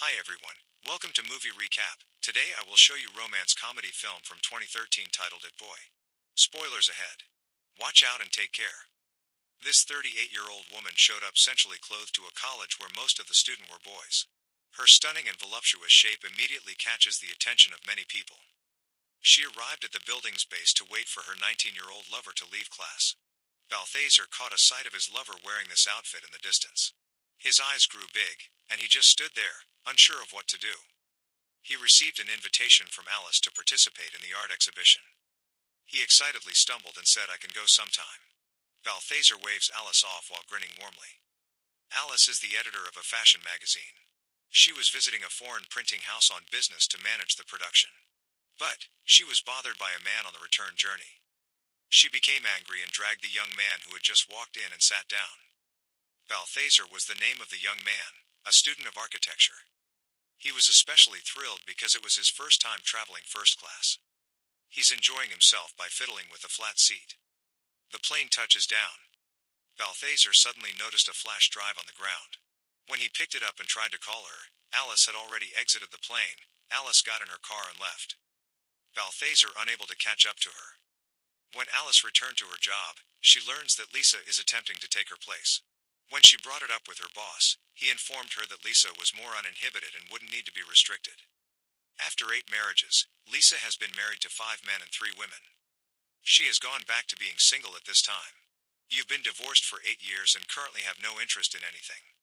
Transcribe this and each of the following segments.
Hi everyone, welcome to Movie Recap. Today I will show you romance comedy film from 2013 titled It Boy. Spoilers ahead. Watch out and take care. This 38-year-old woman showed up sensually clothed to a college where most of the students were boys. Her stunning and voluptuous shape immediately catches the attention of many people. She arrived at the building's base to wait for her 19-year-old lover to leave class. Balthazar caught a sight of his lover wearing this outfit in the distance. His eyes grew big, and he just stood there, unsure of what to do. He received an invitation from Alice to participate in the art exhibition. He excitedly stumbled and said, "I can go sometime." Balthazar waves Alice off while grinning warmly. Alice is the editor of a fashion magazine. She was visiting a foreign printing house on business to manage the production. But she was bothered by a man on the return journey. She became angry and dragged the young man who had just walked in and sat down. Balthazar was the name of the young man, a student of architecture. He was especially thrilled because it was his first time traveling first class. He's enjoying himself by fiddling with a flat seat. The plane touches down. Balthazar suddenly noticed a flash drive on the ground. When he picked it up and tried to call her, Alice had already exited the plane. Alice got in her car and left. Balthazar unable to catch up to her. When Alice returned to her job, she learns that Lisa is attempting to take her place. When she brought it up with her boss, he informed her that Lisa was more uninhibited and wouldn't need to be restricted. After 8 marriages, Lisa has been married to 5 men and 3 women. She has gone back to being single at this time. You've been divorced for 8 years and currently have no interest in anything.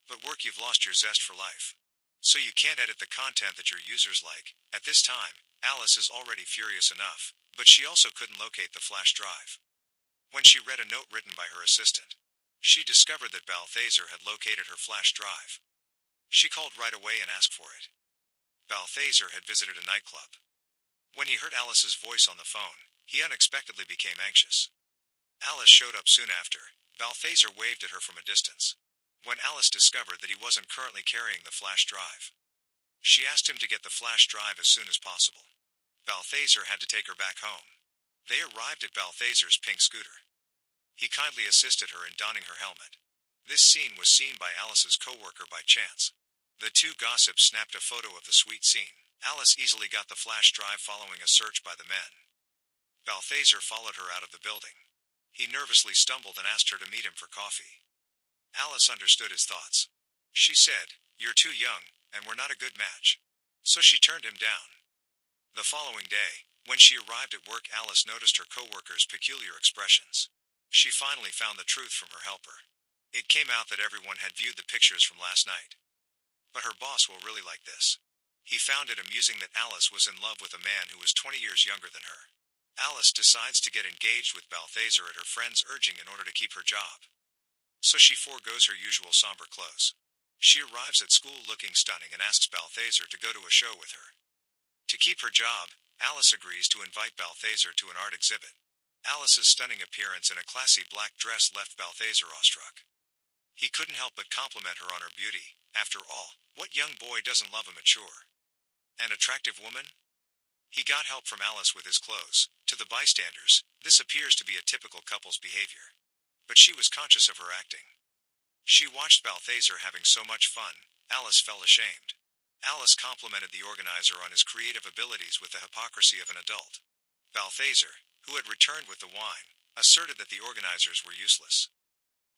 But work, you've lost your zest for life. So you can't edit the content that your users like. At this time, Alice is already furious enough, but she also couldn't locate the flash drive. When she read a note written by her assistant, she discovered that Balthazar had located her flash drive. She called right away and asked for it. Balthazar had visited a nightclub. When he heard Alice's voice on the phone, he unexpectedly became anxious. Alice showed up soon after. Balthazar waved at her from a distance. When Alice discovered that he wasn't currently carrying the flash drive, she asked him to get the flash drive as soon as possible. Balthazar had to take her back home. They arrived at Balthazar's pink scooter. He kindly assisted her in donning her helmet. This scene was seen by Alice's co-worker by chance. The two gossips snapped a photo of the sweet scene. Alice easily got the flash drive following a search by the men. Balthazar followed her out of the building. He nervously stumbled and asked her to meet him for coffee. Alice understood his thoughts. She said, "You're too young, and we're not a good match." So she turned him down. The following day, when she arrived at work, Alice noticed her co-worker's peculiar expressions. She finally found the truth from her helper. It came out that everyone had viewed the pictures from last night. But her boss will really like this. He found it amusing that Alice was in love with a man who was 20 years younger than her. Alice decides to get engaged with Balthazar at her friend's urging in order to keep her job. So she forgoes her usual somber clothes. She arrives at school looking stunning and asks Balthazar to go to a show with her. To keep her job, Alice agrees to invite Balthazar to an art exhibit. Alice's stunning appearance in a classy black dress left Balthazar awestruck. He couldn't help but compliment her on her beauty. After all, what young boy doesn't love a mature and attractive woman? He got help from Alice with his clothes. To the bystanders, this appears to be a typical couple's behavior. But she was conscious of her acting. She watched Balthazar having so much fun. Alice felt ashamed. Alice complimented the organizer on his creative abilities with the hypocrisy of an adult. Balthazar, who had returned with the wine, asserted that the organizers were useless.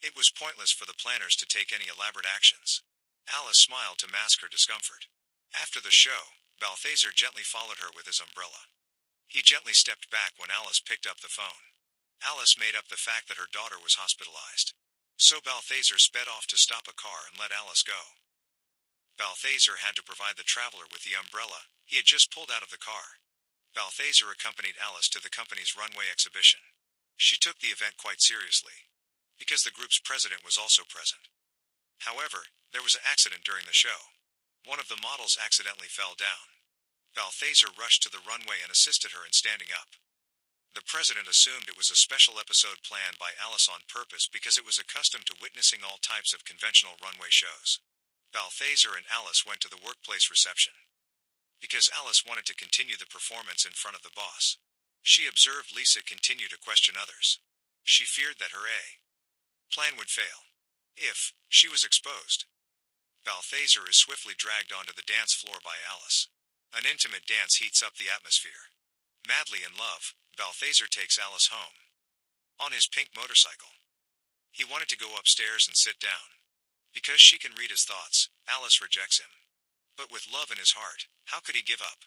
It was pointless for the planners to take any elaborate actions. Alice smiled to mask her discomfort. After the show, Balthazar gently followed her with his umbrella. He gently stepped back when Alice picked up the phone. Alice made up the fact that her daughter was hospitalized. So Balthazar sped off to stop a car and let Alice go. Balthazar had to provide the traveler with the umbrella. He had just pulled out of the car. Balthazar accompanied Alice to the company's runway exhibition. She took the event quite seriously, because the group's president was also present. However, there was an accident during the show. One of the models accidentally fell down. Balthazar rushed to the runway and assisted her in standing up. The president assumed it was a special episode planned by Alice on purpose because it was accustomed to witnessing all types of conventional runway shows. Balthazar and Alice went to the workplace reception. Because Alice wanted to continue the performance in front of the boss, she observed Lisa continue to question others. She feared that her plan would fail if she was exposed. Balthazar is swiftly dragged onto the dance floor by Alice. An intimate dance heats up the atmosphere. Madly in love, Balthazar takes Alice home. On his pink motorcycle. He wanted to go upstairs and sit down. Because she can read his thoughts, Alice rejects him. But with love in his heart, how could he give up?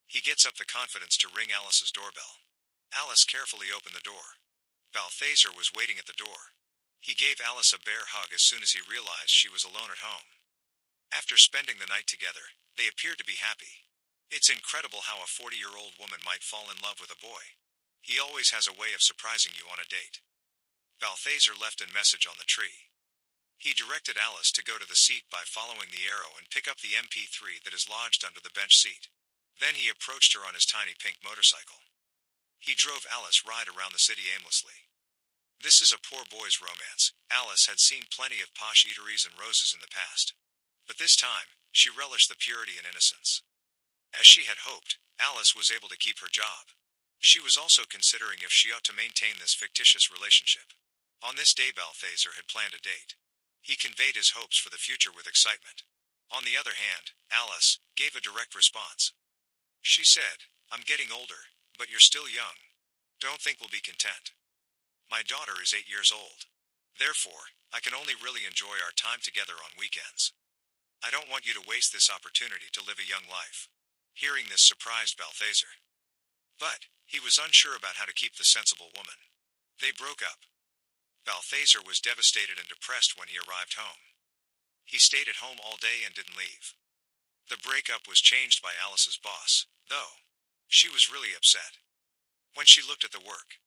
He gets up the confidence to ring Alice's doorbell. Alice carefully opened the door. Balthazar was waiting at the door. He gave Alice a bear hug as soon as he realized she was alone at home. After spending the night together, they appeared to be happy. It's incredible how a 40-year-old woman might fall in love with a boy. He always has a way of surprising you on a date. Balthazar left a message on the tree. He directed Alice to go to the seat by following the arrow and pick up the MP3 that is lodged under the bench seat. Then he approached her on his tiny pink motorcycle. He drove Alice ride around the city aimlessly. This is a poor boy's romance. Alice had seen plenty of posh eateries and roses in the past. But this time, she relished the purity and innocence. As she had hoped, Alice was able to keep her job. She was also considering if she ought to maintain this fictitious relationship. On this day, Balthazar had planned a date. He conveyed his hopes for the future with excitement. On the other hand, Alice gave a direct response. She said, "I'm getting older, but you're still young. Don't think we'll be content. My daughter is 8 years old. Therefore, I can only really enjoy our time together on weekends. I don't want you to waste this opportunity to live a young life." Hearing this surprised Balthazar. But he was unsure about how to keep the sensible woman. They broke up. Balthazar was devastated and depressed when he arrived home. He stayed at home all day and didn't leave. The breakup was changed by Alice's boss, though. She was really upset. When she looked at the work.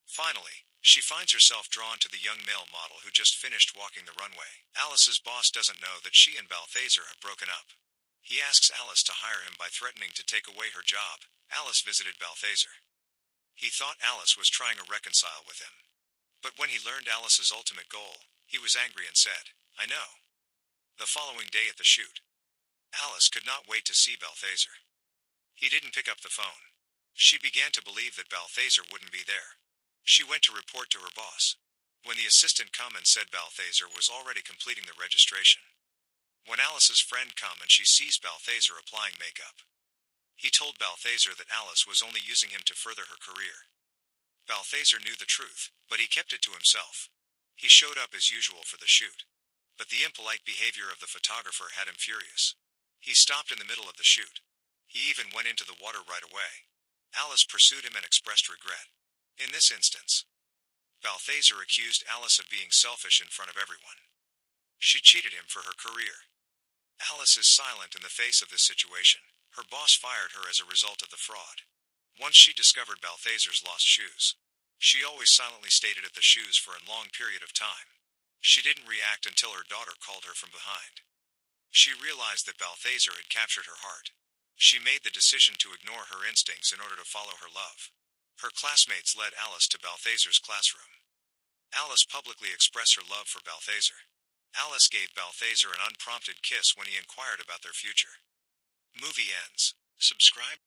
Finally, she finds herself drawn to the young male model who just finished walking the runway. Alice's boss doesn't know that she and Balthazar have broken up. He asks Alice to hire him by threatening to take away her job. Alice visited Balthazar. He thought Alice was trying to reconcile with him. But when he learned Alice's ultimate goal, he was angry and said, "I know." The following day at the shoot, Alice could not wait to see Balthazar. He didn't pick up the phone. She began to believe that Balthazar wouldn't be there. She went to report to her boss. When the assistant come and said Balthazar was already completing the registration. When Alice's friend come and she sees Balthazar applying makeup. He told Balthazar that Alice was only using him to further her career. Balthazar knew the truth, but he kept it to himself. He showed up as usual for the shoot. But the impolite behavior of the photographer had him furious. He stopped in the middle of the shoot. He even went into the water right away. Alice pursued him and expressed regret. In this instance, Balthazar accused Alice of being selfish in front of everyone. She cheated him for her career. Alice is silent in the face of this situation. Her boss fired her as a result of the fraud. Once she discovered Balthazar's lost shoes. She always silently stayed at the shoes for a long period of time. She didn't react until her daughter called her from behind. She realized that Balthazar had captured her heart. She made the decision to ignore her instincts in order to follow her love. Her classmates led Alice to Balthazar's classroom. Alice publicly expressed her love for Balthazar. Alice gave Balthazar an unprompted kiss when he inquired about their future. Movie ends. Subscribe.